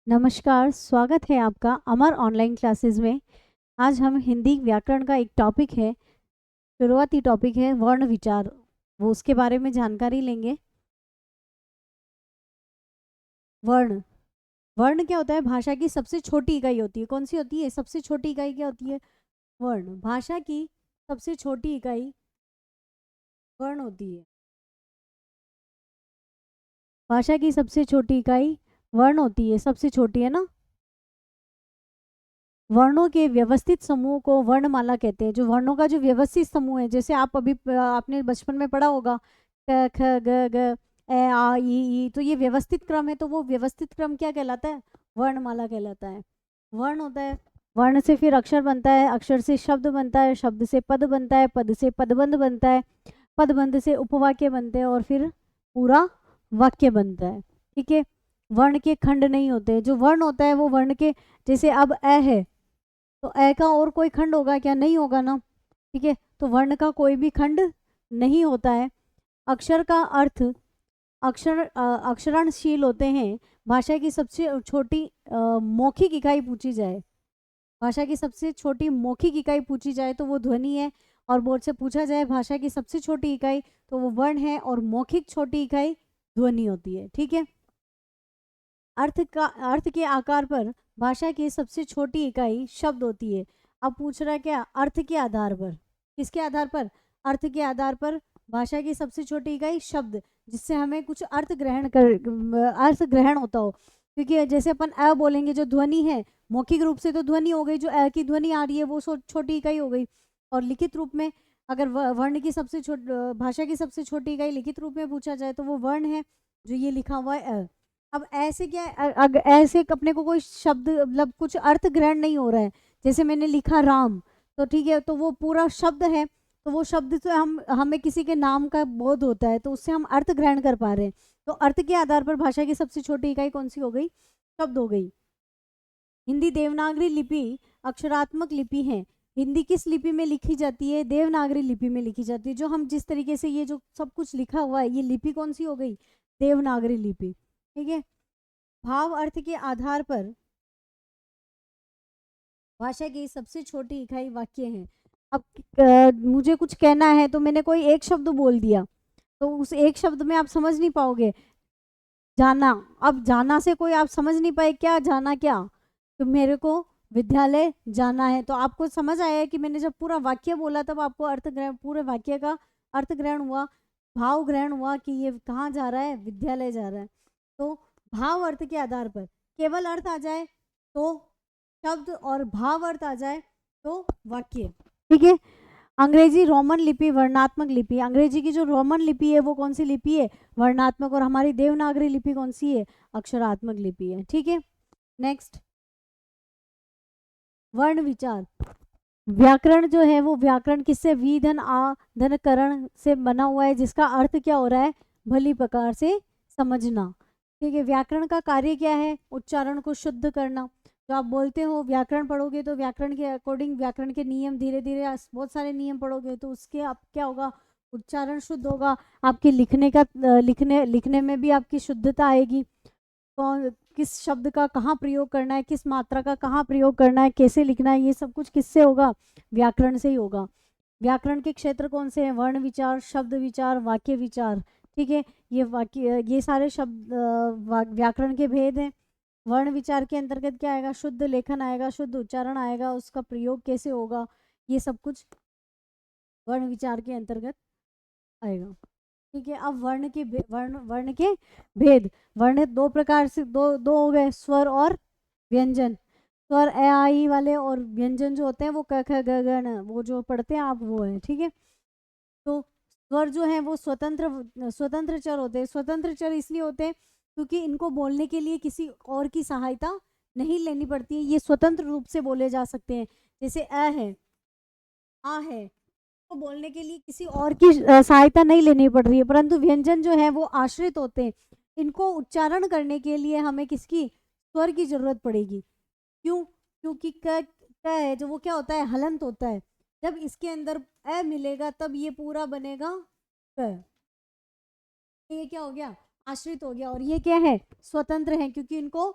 नमस्कार, स्वागत है आपका अमर ऑनलाइन क्लासेस में। आज हम हिंदी व्याकरण का एक टॉपिक है, शुरुआती टॉपिक है वर्ण विचार। वो उसके बारे में जानकारी लेंगे। वर्ण वर्ण क्या होता है? भाषा की सबसे छोटी इकाई होती है। कौन सी होती है सबसे छोटी इकाई? क्या होती है? वर्ण। भाषा की सबसे छोटी इकाई वर्ण होती है। भाषा की सबसे छोटी इकाई वर्ण होती है, सबसे छोटी है ना। वर्णों के व्यवस्थित समूह को वर्णमाला कहते हैं। जो वर्णों का जो व्यवस्थित समूह है, जैसे आप अभी आपने बचपन में पढ़ा होगा, क ख ग घ ए आ ई, तो ये व्यवस्थित क्रम है। तो वो व्यवस्थित क्रम क्या कहलाता है? वर्णमाला कहलाता है। वर्ण होता है, वर्ण से फिर अक्षर बनता है, अक्षर से शब्द बनता है, शब्द से पद बनता है, पद से पदबंध बनता है, पदबंध से उपवाक्य बनते हैं और फिर पूरा वाक्य बनता है। ठीक है। वर्ण के खंड नहीं होते। जो वर्ण होता है वो वर्ण के, जैसे अब अ है तो ए का और कोई खंड होगा क्या? नहीं होगा ना। ठीक है। तो वर्ण का कोई भी खंड नहीं होता है। अक्षर का अर्थ, अक्षरणशील होते हैं। भाषा की सबसे छोटी मौखिक इकाई पूछी जाए, भाषा की सबसे छोटी मौखिक इकाई पूछी जाए तो वो ध्वनि है। और बोर्ड से पूछा जाए भाषा की सबसे छोटी इकाई, तो वो वर्ण है। और मौखिक छोटी इकाई ध्वनि होती है। ठीक है। अर्थ के आकार पर भाषा की सबसे छोटी इकाई शब्द होती है। अब पूछ रहा है क्या? अर्थ के आधार पर। किसके आधार पर? अर्थ के आधार पर भाषा की सबसे छोटी इकाई शब्द, जिससे हमें कुछ अर्थ ग्रहण होता हो। क्योंकि जैसे अपन अ बोलेंगे, जो ध्वनि है मौखिक रूप से तो ध्वनि हो गई, जो अ की ध्वनि आ रही है वो छोटी इकाई हो गई। और लिखित रूप में अगर वर्ण की सबसे भाषा की सबसे छोटी इकाई लिखित रूप में पूछा जाए तो वो वर्ण है, जो ये लिखा हुआ है अ। अब ऐसे क्या है, ऐसे अपने को कोई शब्द मतलब कुछ अर्थ ग्रहण नहीं हो रहा है। जैसे मैंने लिखा राम, तो ठीक है, तो वो पूरा शब्द है। तो वो शब्द से हमें किसी के नाम का बोध होता है, तो उससे हम अर्थ ग्रहण कर पा रहे हैं। तो अर्थ के आधार पर भाषा की सबसे छोटी इकाई कौन सी हो गई? शब्द हो गई। हिंदी देवनागरी लिपि अक्षरात्मक लिपि है। हिंदी किस लिपि में लिखी जाती है? देवनागरी लिपि में लिखी जाती है। जो हम जिस तरीके से ये जो सब कुछ लिखा हुआ है, ये लिपि कौन सी हो गई? देवनागरी लिपि। ठीक है। भाव अर्थ के आधार पर भाषा की सबसे छोटी इकाई वाक्य है। अब मुझे कुछ कहना है तो मैंने कोई एक शब्द बोल दिया, तो उस एक शब्द में आप समझ नहीं पाओगे। जाना, अब जाना से कोई आप समझ नहीं पाए क्या जाना क्या? तो मेरे को विद्यालय जाना है, तो आपको समझ आया है कि मैंने जब पूरा वाक्य बोला तब आपको अर्थ ग्रहण, पूरे वाक्य का अर्थ ग्रहण हुआ, भाव ग्रहण हुआ कि ये कहाँ जा रहा है? विद्यालय जा रहा है। तो भाव अर्थ के आधार पर, केवल अर्थ आ जाए तो शब्द, और भाव अर्थ आ जाए तो वाक्य। ठीक है। अंग्रेजी रोमन लिपि वर्णात्मक लिपि। अंग्रेजी की जो रोमन लिपि है वो कौन सी लिपि है? वर्णात्मक। और हमारी देवनागरी लिपि कौन सी है? अक्षरात्मक लिपि है। ठीक है। नेक्स्ट, वर्ण विचार। व्याकरण जो है वो व्याकरण किससे? वी धन आ धन करण से बना हुआ है, जिसका अर्थ क्या हो रहा है? भली प्रकार से समझना। ठीक है। व्याकरण का कार्य क्या है? उच्चारण को शुद्ध करना। जो आप बोलते हो व्याकरण पढ़ोगे तो व्याकरण के अकॉर्डिंग व्याकरण के नियम, धीरे धीरे बहुत सारे नियम पढ़ोगे तो उसके आप क्या होगा? उच्चारण शुद्ध होगा। आपके लिखने का लिखने लिखने में भी आपकी शुद्धता आएगी। कौन किस शब्द का कहाँ प्रयोग करना है, किस मात्रा का कहाँ प्रयोग करना है, कैसे लिखना है, ये सब कुछ किससे होगा? व्याकरण से ही होगा। व्याकरण के क्षेत्र कौन से हैं? वर्ण विचार, शब्द विचार, वाक्य विचार। ठीक है। ये सारे शब्द व्याकरण के भेद हैं। वर्ण विचार के अंतर्गत क्या आएगा? शुद्ध लेखन आएगा, शुद्ध उच्चारण आएगा, उसका प्रयोग कैसे होगा, ये सब कुछ वर्ण विचार के अंतर्गत आएगा। ठीक है। अब वर्ण के भेद। वर्ण दो प्रकार से, दो दो हो गए, स्वर और व्यंजन। स्वर ए आ ई वाले, और व्यंजन जो होते हैं वो क ख ग घ न, वो जो पढ़ते हैं आप वो है। ठीक है। तो स्वर जो है वो स्वतंत्र स्वतंत्र चर होते हैं। स्वतंत्र चर इसलिए होते हैं क्योंकि इनको बोलने के लिए किसी और की सहायता नहीं लेनी पड़ती है, ये स्वतंत्र रूप से बोले जा सकते हैं। जैसे अ है, आ है, को बोलने के लिए किसी और की सहायता नहीं लेनी पड़ रही है। परंतु व्यंजन जो है वो आश्रित होते हैं, इनको उच्चारण करने के लिए हमें किसकी? स्वर की जरूरत पड़ेगी। क्यों? क्योंकि क है जो वो क्या होता है? हलंत होता है। जब इसके अंदर अ मिलेगा तब ये पूरा बनेगा क। ये क्या हो गया? आश्रित हो गया। और ये क्या है? स्वतंत्र है, क्योंकि इनको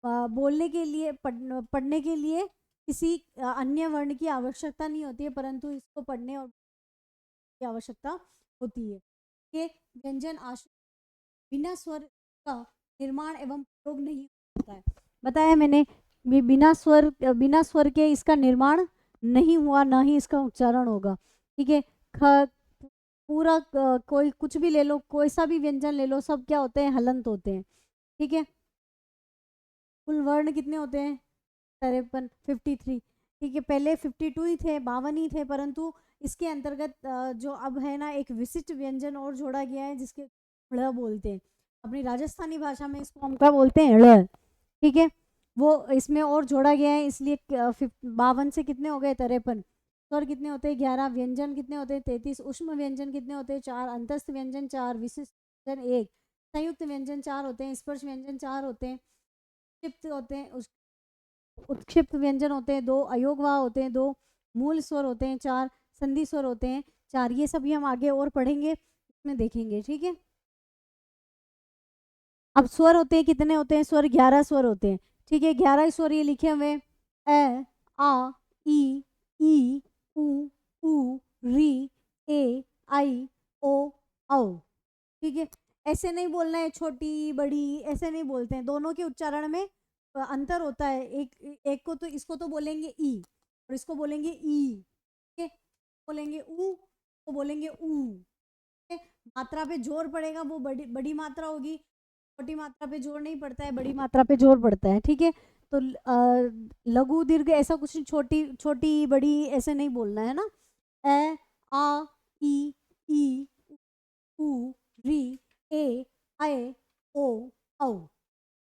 बोलने के लिए पढ़ने के लिए किसी अन्य वर्ण की आवश्यकता नहीं होती है, परंतु इसको पढ़ने और की आवश्यकता होती है। ये व्यंजन आश्रय बिना स्वर का निर्माण एवं प्रयोग नहीं होता है। बताया मैंने, बिना स्वर के इसका निर्माण नहीं हुआ, ना ही इसका उच्चारण होगा। ठीक है, पूरा कोई कुछ भी ले लो, कोई सा भी व्यंजन ले लो, सब क्या होते हैं, हलंत होते हैं। ठीक है, कुल वर्ण कितने होते हैं, 53। ठीक है, पहले 52 ही थे, 52 ही थे, परंतु इसके अंतर्गत जो अब है ना, एक विशिष्ट व्यंजन और जोड़ा गया है जिसके ड़ बोलते हैं। अपनी राजस्थानी भाषा में इसको हम क्या बोलते हैं, ड़। ठीक है, वो इसमें और जोड़ा गया है, इसलिए 52 से कितने हो गए, 53। स्वर कितने होते हैं, 11। व्यंजन कितने होते हैं, 33। उष्म व्यंजन कितने होते हैं, 4। अंतस्थ व्यंजन 4। विशिष्ट व्यंजन 1। संयुक्त व्यंजन 4 होते हैं। स्पर्श व्यंजन 4 होते हैं। क्षिप्त होते हैं, उत्क्षिप्त व्यंजन होते हैं 2। अयोगवाह होते हैं 2। मूल स्वर होते हैं 4। संधि स्वर होते हैं 4। ये सभी हम आगे और पढ़ेंगे, इसमें देखेंगे। ठीक है, अब स्वर होते हैं, कितने होते हैं स्वर, 11 स्वर होते हैं। ठीक है, 11 स्वर ये लिखे हुए, ए, आ, ई, उ, री, ए, आई, ओ, औ। ठीक है, ऐसे नहीं बोलना है, छोटी बड़ी ऐसे नहीं बोलते हैं, दोनों के उच्चारण में अंतर होता है। एक को तो, इसको तो बोलेंगे ई और इसको बोलेंगे ई। ठीक है, बोलेंगे ऊ तो बोलेंगे ऊ। ठीक है, मात्रा पे जोर पड़ेगा, वो बड़ी बड़ी मात्रा होगी। छोटी मात्रा पे जोर नहीं पड़ता है, बड़ी मात्रा पे जोर पड़ता है। ठीक है, तो लघु दीर्घ ऐसा कुछ नहीं, छोटी छोटी बड़ी ऐसे नहीं बोलना है ना। ए, आ, ई, उ, री, ए, आए, ओ, औ।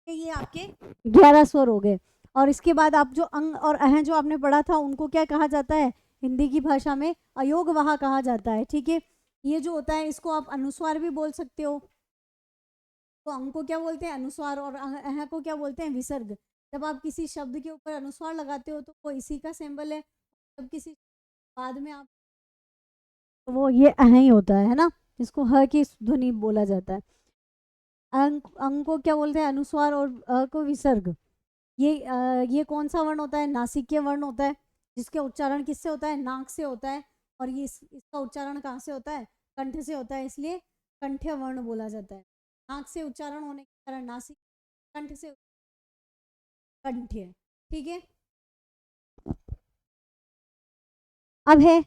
ये आपके 11 स्वर हो गए। और इसके बाद आप जो अंग और अह जो आपने पढ़ा था, उनको क्या कहा जाता है, हिंदी की भाषा में अयोगवाह कहा जाता है। ठीक है, ये जो होता है इसको आप अनुस्वार भी बोल सकते हो। तो अंग को क्या बोलते हैं, अनुस्वार, और अह को क्या बोलते हैं, विसर्ग। जब आप किसी शब्द के ऊपर अनुस्वार लगाते हो तो वो इसी का सिंबल है। जब किसी बाद में आप, तो वो ये अह ही होता है ना, जिसको ह की ध्वनि बोला जाता है। अंग को क्या बोलते हैं, अनुस्वार, और अ को विसर्ग। ये कौन सा वर्ण होता है, नासिकीय वर्ण होता है, जिसके उच्चारण किससे होता है, नाक से होता है। और ये इसका उच्चारण कहाँ से होता है, कंठ से होता है, इसलिए कंठ्य वर्ण बोला जाता है। नाक से उच्चारण होने के कारण नासिक, कंठ से कंठ्य। ठीक है, अब है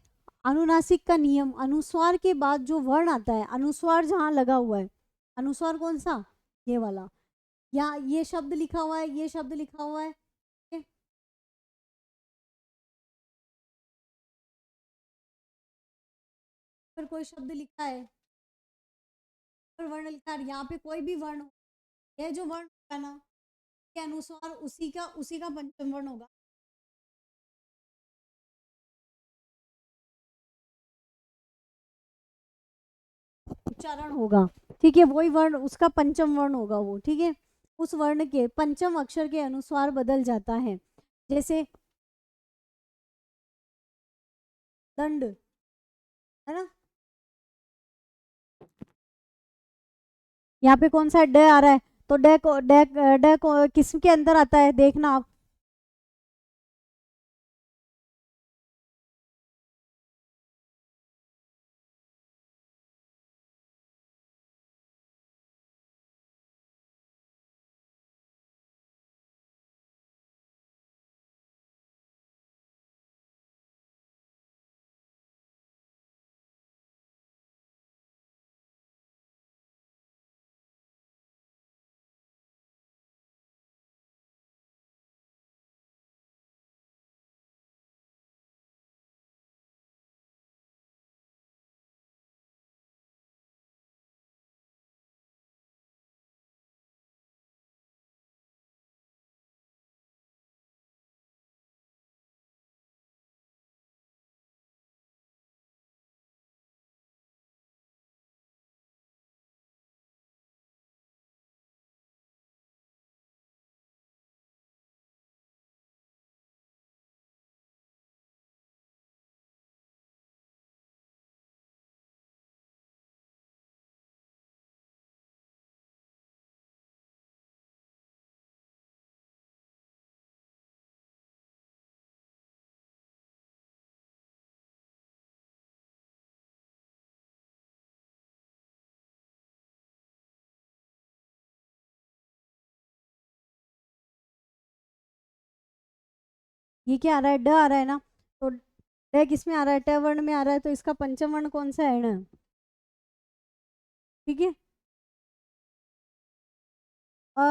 अनुनासिक का नियम। अनुस्वार के बाद जो वर्ण आता है, अनुस्वार जहाँ लगा हुआ है, अनुस्वार कौन सा, ये वाला, यहाँ ये शब्द लिखा हुआ है, ये शब्द लिखा हुआ है। ठीक है? पर कोई शब्द लिखा है, पर वर्ण लिखा है, यहाँ पे कोई भी वर्ण, यह जो वर्ण होगा ना, के अनुसार उसी का पंचम वर्ण होगा। उच्चारण होगा। ठीक है, वही वर्ण उसका पंचम वर्ण होगा वो। ठीक है, उस वर्ण के पंचम अक्षर के अनुसार बदल जाता है। जैसे दंड, है ना, यहाँ पे कौन सा ड आ रहा है, तो ड को किसके अंदर आता है, देखना आप। ये क्या आ रहा है, ड आ रहा है ना, तो ड किस में आ रहा है, ट वर्ण में आ रहा है, तो इसका पंचम वर्ण कौन सा है ना, ठीक है। अ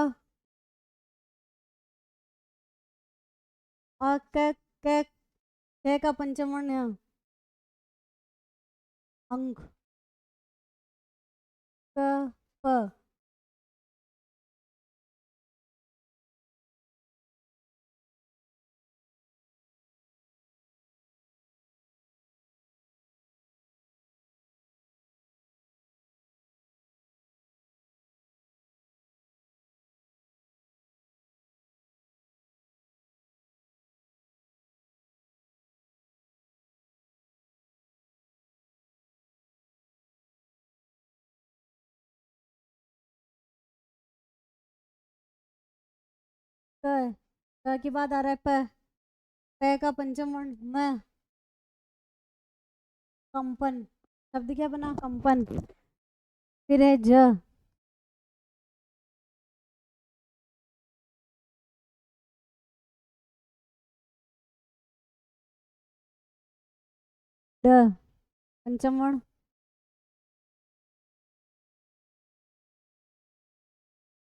अ क क क का पंचम वर्ण है अंक, क प, क के बाद आ रहा है प, प का पंचम वर्ण म, कंपन, शब्द क्या बना, कंपन। फिर है ज, ड पंचम वर्ण,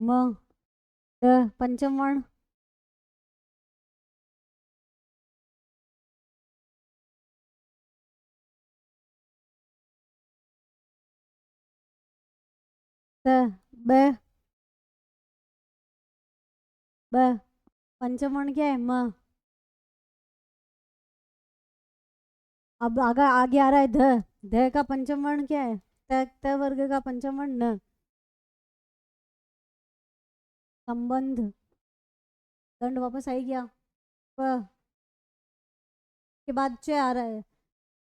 म, ड पंचम वर्ण, त ब, ब पंचम वर्ण क्या है, म। अब आगे आगे आ रहा है ध, ध का पंचम वर्ण क्या है, त वर्ग का पंचम वर्ण न, संबंध, दंड वापस आई गया, प के बाद च आ रहा है,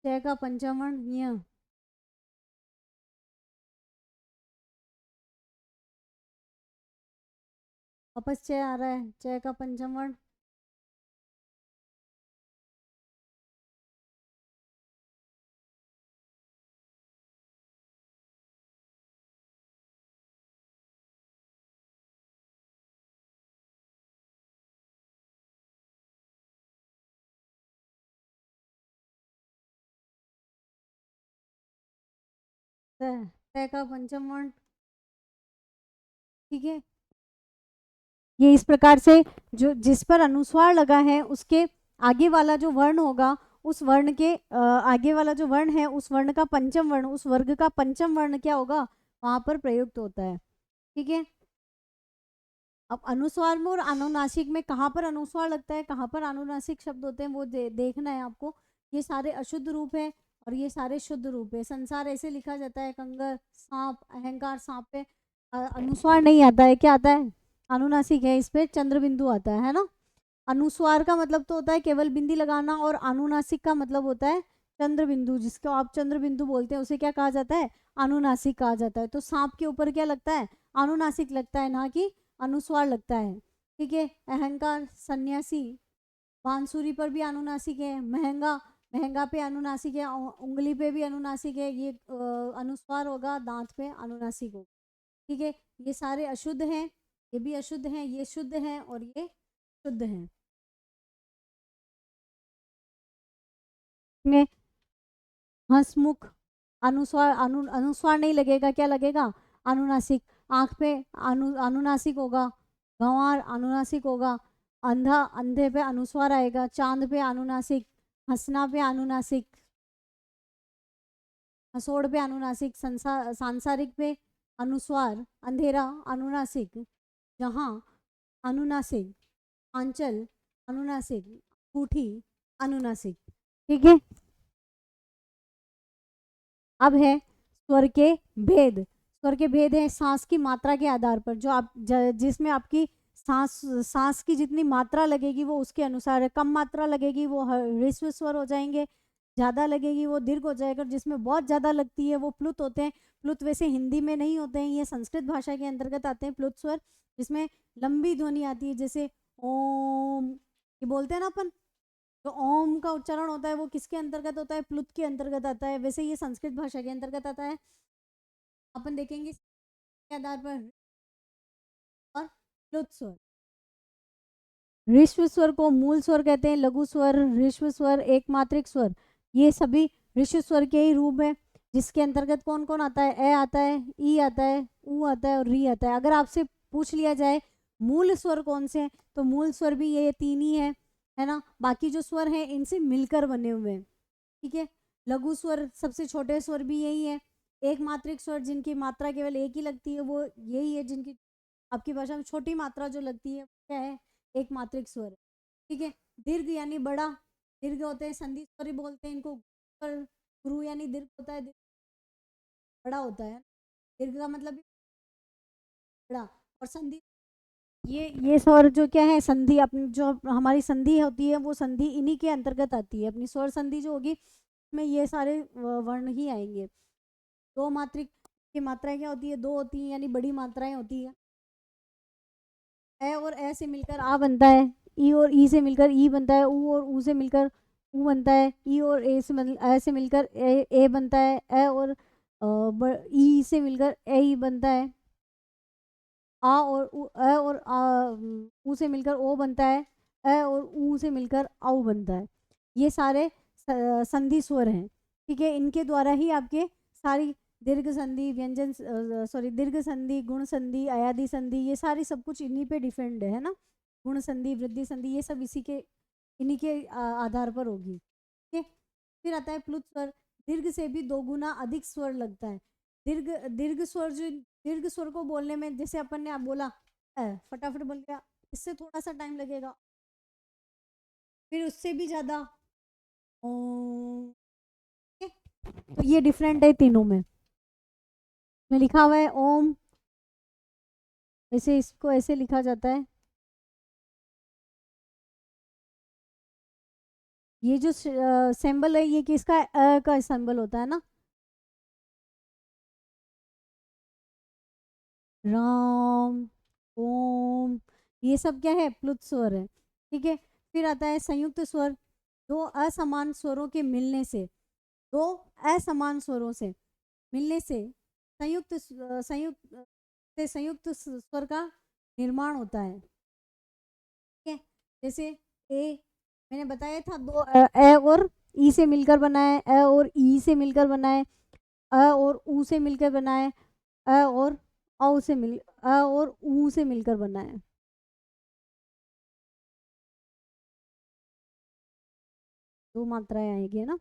च का पंचम वर्ण य, वापस च आ रहा है, च का पंचम वर्ण, त, त का पंचम वर्ण, ठीक है। ये इस प्रकार से जो जिस पर अनुस्वार लगा है उसके आगे वाला जो वर्ण होगा, उस वर्ण के आगे वाला जो वर्ण है उस वर्ण का पंचम वर्ण, उस वर्ग का पंचम वर्ण क्या होगा, वहां पर प्रयुक्त होता है, ठीक है। अब अनुस्वार में और अनुनासिक में कहाँ पर अनुस्वार लगता है, कहाँ पर अनुनासिक शब्द होते हैं, वो देखना है आपको। ये सारे अशुद्ध रूप है और ये सारे शुद्ध रूप है। संसार ऐसे लिखा जाता है, कंगर, सांप, अहंकार, सांप पे अनुस्वार नहीं आता है, क्या आता है, अनुनासिक है, इस पे चंद्र बिंदु आता है ना। अनुस्वार का मतलब तो होता है केवल बिंदी लगाना, और अनुनासिक का मतलब होता है चंद्र बिंदु, जिसको आप चंद्र बिंदु बोलते हैं, उसे क्या कहा जाता है, अनुनासिक कहा जाता है। तो सांप के ऊपर क्या लगता है, अनुनासिक लगता है, ना कि अनुस्वार लगता है, ठीक है। अहंकार, सन्यासी, बांसुरी पर भी अनुनासिक है, महंगा, महंगा पे अनुनासिक है, उंगली पे भी अनुनासिक है, ये अनुस्वार होगा, दांत पे अनुनासिक होगा, ठीक है। ये सारे अशुद्ध हैं, ये भी अशुद्ध हैं, ये शुद्ध हैं और ये शुद्ध हैं। में हंसमुख, अनुस्वार अनुस्वार नहीं लगेगा, क्या लगेगा, अनुनासिक। आंख पे अनुनासिक होगा, गंवार अनुनासिक होगा, अंधा, अंधे पे अनुस्वार आएगा, चांद पे अनुनासिक, हंसना पे अनुनासिक, हसोड़ पे अनुनासिक, सांसारिक पे अनुस्वार, अंधेरा अनुनासिक, जहाँ अनुनासिक, आंचल अनुनासिक, अंगूठी अनुनासिक, ठीक है। अब है स्वर के भेद। स्वर के भेद है सांस की मात्रा के आधार पर, जो आप जिसमें आपकी सांस सांस की जितनी मात्रा लगेगी वो उसके अनुसार है। कम मात्रा लगेगी वो ह्रस्व स्वर हो जाएंगे, ज़्यादा लगेगी वो दीर्घ हो जाएगा, जिसमें बहुत ज़्यादा लगती है वो प्लुत होते हैं। प्लुत वैसे हिंदी में नहीं होते हैं, ये संस्कृत भाषा के अंतर्गत आते हैं प्लुत स्वर, जिसमें लंबी ध्वनि आती है, जैसे ओम, ये बोलते हैं ना अपन, तो ओम का उच्चारण होता है वो किसके अंतर्गत होता है, प्लुत के अंतर्गत आता है। वैसे ये संस्कृत भाषा के अंतर्गत आता है। अपन देखेंगे के आधार पर और प्लुत स्वर, ऋश्व स्वर को मूल स्वर कहते हैं, लघु स्वर, ऋश्व स्वर, एकमात्रिक स्वर, ये सभी ऋश्व स्वर के ही रूप है, जिसके अंतर्गत कौन कौन आता है? ए आता है, ई आता है, ऊ आता है और री आता है। अगर आपसे पूछ लिया जाए मूल स्वर कौन से हैं, तो मूल स्वर भी ये तीन ही है ना। बाकी जो स्वर हैं इनसे मिलकर बने हुए हैं, ठीक है। लघु स्वर सबसे छोटे स्वर भी यही है। एक मात्रिक स्वर जिनकी मात्रा केवल एक ही लगती है वो यही है, जिनकी आपकी भाषा में छोटी मात्रा जो लगती है क्या है? एक मात्रिक स्वर, ठीक है। दीर्घ यानी बड़ा, दीर्घ होते हैं संधि स्वर ही बोलते हैं इनको। गुरु यानी दीर्घ होता है, बड़ा होता है। दीर्घ का मतलब भी बड़ा। और संधि, ये स्वर जो क्या है, संधि अपनी जो हमारी संधि होती है वो संधि इन्हीं के अंतर्गत आती है। अपनी स्वर संधि जो होगी में ये सारे वर्ण ही आएंगे। दो मात्रिक की मात्राएं क्या होती है? दो होती हैं, यानी बड़ी मात्राएं होती है। ए और ए से मिलकर आ बनता है, ई और ई से मिलकर ई बनता है, ऊ और ऊ से मिलकर ऊ बनता है, ई और ए से ए से मिलकर ए बनता है, ए और ई से मिलकर ए ही बनता है। आ और ए और ऊ से मिलकर ओ बनता है, ए और ऊ से मिलकर औ बनता है। ये सारे संधि स्वर हैं, ठीक है। इनके द्वारा ही आपके सारी दीर्घ संधि, व्यंजन सॉरी दीर्घ संधि, गुण संधि, अयादि संधि, ये सारी सब कुछ इन्हीं पे डिपेंड है ना। गुण संधि, वृद्धि संधि, ये सब इसी के इन्हीं के आधार पर होगी, ठीक है। फिर आता है प्लुत स्वर। दीर्घ से भी दो गुना अधिक स्वर लगता है। दीर्घ दीर्घ स्वर जो, दीर्घ स्वर को बोलने में जैसे अपन ने आप बोला फटाफट बोल गया, इससे थोड़ा सा टाइम लगेगा। फिर उससे भी ज्यादा तो ये डिफरेंट है तीनों में लिखा हुआ है ओम, ऐसे इसको ऐसे लिखा जाता है। ये जो सिंबल है ये किसका? अ का सिंबल होता है ना। राम, ओम, ये सब क्या है? प्लुत स्वर है, ठीक है। फिर आता है संयुक्त स्वर। दो असमान स्वरों के मिलने से, दो असमान स्वरों से मिलने से संयुक्त से संयुक्त स्वर का निर्माण होता है, ठीक है। जैसे ए, मैंने बताया था दो ए और ई से मिलकर बना है, ए और ई से मिलकर बना है, अ और ऊ से मिलकर बना है, अ और औ से मिल अ और ऊ से मिलकर बना है। दो मात्राएं आएगी है ना,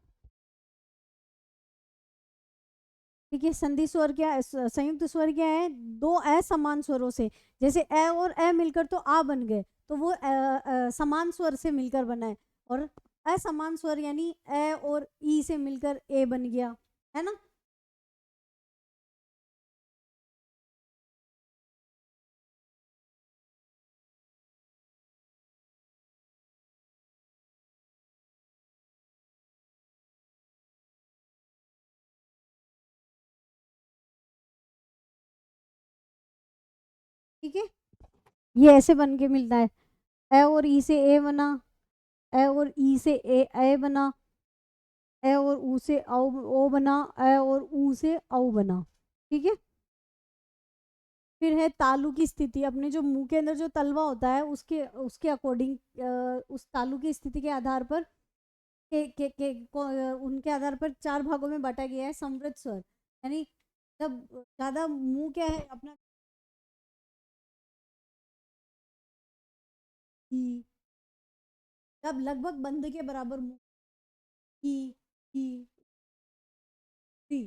ठीक है। संधि स्वर क्या है? संयुक्त स्वर क्या है? दो असमान स्वरों से, जैसे ए और ए मिलकर तो आ बन गए, तो वो समान स्वर से मिलकर बना है। और असमान स्वर यानी ए और ई से मिलकर ए बन गया, है ना। ठीक है, ये ऐसे बन के मिलता है। ए और ई से ए बना, ए और ई से ए बना, ए और ऊ से ओ बना, ए और ऊ से औ बना, ठीक है। फिर है तालु की स्थिति। अपने जो मुंह के अंदर जो तलवा होता है उसके उसके अकॉर्डिंग उस तालु की स्थिति के आधार पर उनके आधार पर चार भागों में बांटा गया है समृद्ध स्वर। यानी जब ज्यादा मुंह क्या है अपना ई, जब लगभग बंद के बराबर मुंह ई ई सी,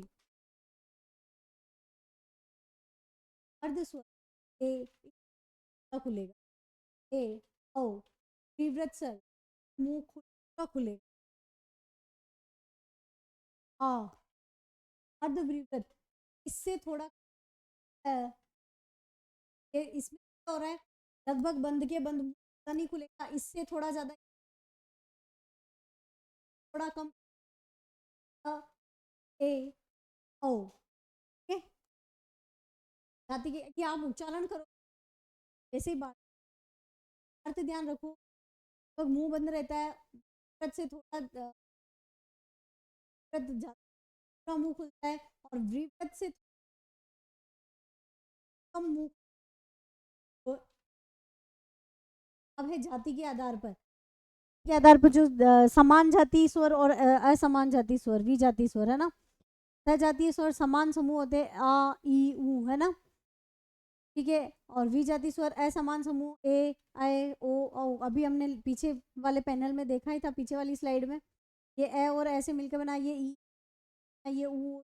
अर्ध स्वर ए खुलेगा, ए ओ, तीव्रत स्वर मुंह खुलेगा, आ, अर्धवृत्त, इससे थोड़ा ये इसमें क्या हो रहा है? लगभग बंद के बंद मुंह नहीं खुलेगा, इससे थोड़ा ज्यादा, थोड़ा कम अ, ए ओ, ठीक है। जाति के कि आप उच्चारण करो ऐसे ही बात, अर्थ ध्यान रखो। तो मुंह बंद रहता है, व्रत से थोड़ा व्रत ज्यादा मुंह खुलता है, और व्रत से कम मुंह। तो अब है जाति के आधार पर, के आधार पर जो समान जाति स्वर और असमान जाति स्वर, विजातीय स्वर है ना। सजातीय स्वर समान समूह होते आ ई ऊ है ना, ठीक है। और विजातीय स्वर असमान समूह ए ऐ ओ औ। अभी हमने पीछे वाले पैनल में देखा ही था, पीछे वाली स्लाइड में, ये ए और ऐसे मिलकर बना ये ई, ये ऊ।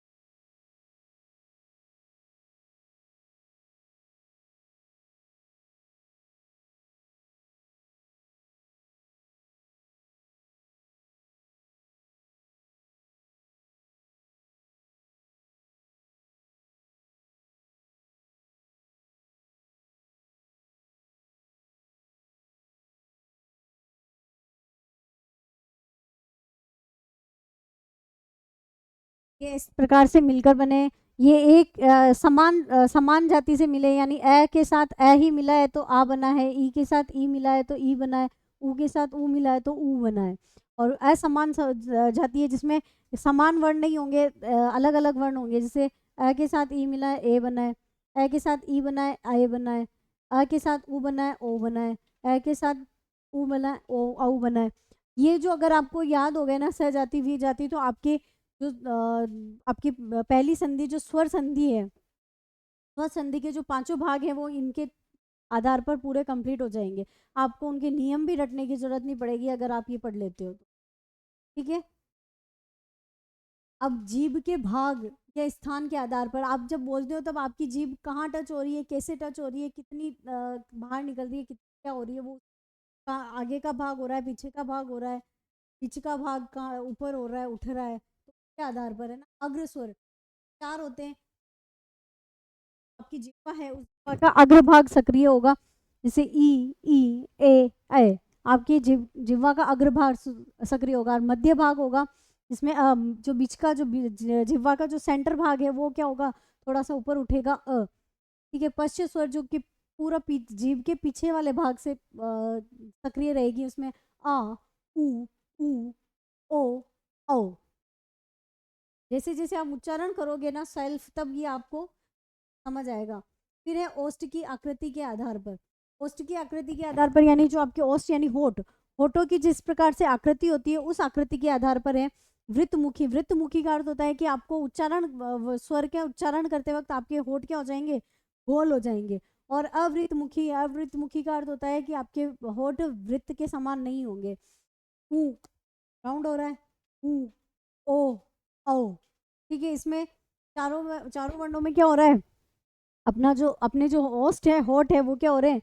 ये इस प्रकार से मिलकर बने। ये एक समान जाति से मिले, यानी ए के साथ ए ही मिला है तो आ बना है, ई के साथ ई मिला है तो ई बना है, ऊ के साथ ऊ मिला है तो ऊ बना है। और असमान जाति है जिसमें समान वर्ण नहीं होंगे, अलग अलग वर्ण होंगे। जैसे ए के साथ ई मिला है ए बना है, ए के साथ ई बना है ए बना है, आ के साथ ऊ बना है ओ बना है, ए के साथ ऊ बना है ओ औ बना है। ये जो अगर आपको याद हो गए ना सहजाति वी जाति, तो आपके जो आपकी पहली संधि जो स्वर संधि है, स्वर संधि के जो पांचों भाग हैं वो इनके आधार पर पूरे कंप्लीट हो जाएंगे। आपको उनके नियम भी रटने की जरूरत नहीं पड़ेगी अगर आप ये पढ़ लेते हो तो, ठीक है। अब जीभ के भाग या स्थान के आधार पर आप जब बोलते हो तब आपकी जीभ कहाँ टच हो रही है, कैसे टच हो रही है, कितनी बाहर निकल रही है, कितनी क्या हो रही है, वो आगे का भाग हो रहा है, पीछे का भाग हो रहा है, बीच का भाग कहाँ ऊपर हो रहा है, उठ रहा है, तो के आधार पर है ना। अग्रस्वर 4 होते हैं। आपकी जिह्वा है उस जिह्वा का अग्रभाग सक्रिय होगा, जैसे ई ए ऐ। आपकी जिह्वा का अग्रभाग सक्रिय होगा। और मध्य भाग होगा जिसमें जो बीच का जो जिह्वा का जो सेंटर भाग है वो क्या होगा, थोड़ा सा ऊपर उठेगा ठीक है। पश्च स्वर जो कि पूरा जीभ के पीछे वाले भाग से सक्रिय रहेगी, उसमें आ ऊ ओ औ। जैसे जैसे आप उच्चारण करोगे ना सेल्फ, तब ये आपको समझ आएगा। फिर है ओष्ठ की आकृति के आधार पर। ओष्ठ की आकृति के आधार पर यानी जो आपके ओष्ठ यानी होठ, होठों की जिस प्रकार से आकृति होती है उस आकृति के आधार पर है वृत्तमुखी। वृत्तमुखी का अर्थ होता है कि आपको उच्चारण, स्वर के उच्चारण करते वक्त आपके होठ क्या हो जाएंगे, गोल हो जाएंगे। और अवृत्तमुखी, अवृत्तमुखी का अर्थ होता है कि आपके होठ वृत्त के समान नहीं होंगे। ऊ राउंड हो रहा है, ऊ ओ औ, ठीक है। इसमें चारों चारों वर्णों में क्या हो रहा है, अपने जो होस्ट है, होठ है, वो क्या हो रहे हैं,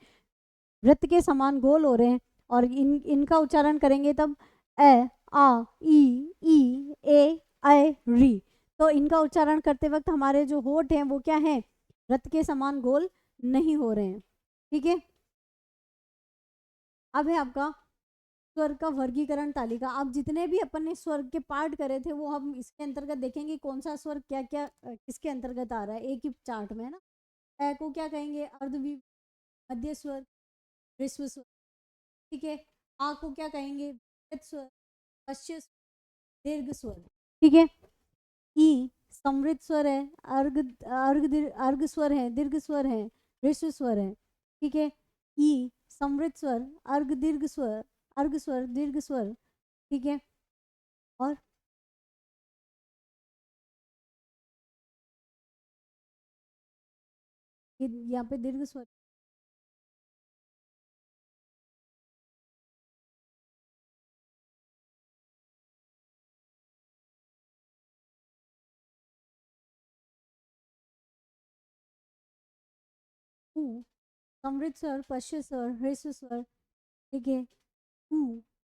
वृत्त के समान गोल हो रहे हैं। और इनका उच्चारण करेंगे तब ए आ ई ए ऐ री। तो इनका उच्चारण करते वक्त हमारे जो होठ हैं वो क्या है, वृत्त के समान गोल नहीं हो रहे हैं, ठीक है। अब है आपका स्वर का वर्गीकरण तालिका। आप जितने भी अपन ने स्वर के पार्ट करे थे वो हम इसके अंतर्गत देखेंगे कौन सा स्वर क्या क्या किसके अंतर्गत आ रहा है, एक ही चार्ट में, है ना। ए को क्या कहेंगे, अर्धवी मध्य स्वर, ह्रस्व स्वर, ठीक है। आ को क्या कहेंगे, स्वर, पश्च स्वर, दीर्घ स्वर, ठीक है। ई समृद्ध स्वर है, अर्घ अर्घ स्वर है, दीर्घ स्वर है, ह्रस्व स्वर है, ठीक है। ई समृद्ध स्वर, अर्घ दीर्घ स्वर, अर्घ स्वर, दीर्घ स्वर, ठीक है। और यहाँ पे दीर्घ स्वर, समृद्ध स्वर, पश्च स्वर, ह्रस्व स्वर, ठीक है।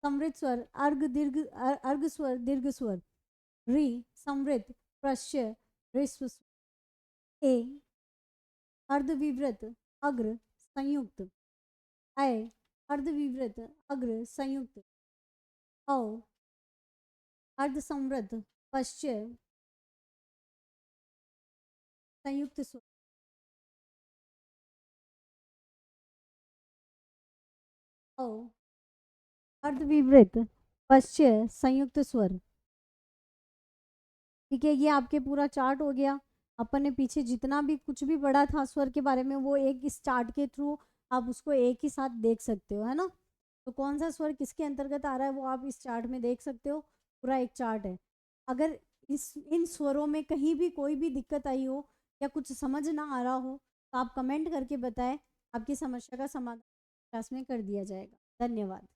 समृद्ध स्वर, अर्घ स्वर, दीर्घ स्वर। री समृद्ध, पश्च, ह्रस्व स्वर। ए अर्धविवृत, अग्र संयुक्त। ऐ अर्धविवृत, अग्र संयुक्त। औ अर्धसमृद्ध, पश्च संयुक्त स्वर। औ अर्धविवृत, पश्च संयुक्त स्वर, ठीक है। ये आपके पूरा चार्ट हो गया। अपन ने पीछे जितना भी कुछ भी पढ़ा था स्वर के बारे में वो एक इस चार्ट के थ्रू आप उसको एक ही साथ देख सकते हो, है ना। तो कौन सा स्वर किसके अंतर्गत आ रहा है वो आप इस चार्ट में देख सकते हो, पूरा एक चार्ट है। अगर इन स्वरों में कहीं भी कोई भी दिक्कत आई हो या कुछ समझ ना आ रहा हो तो आप कमेंट करके बताएं, आपकी समस्या का समाधान क्लास में कर दिया जाएगा। धन्यवाद।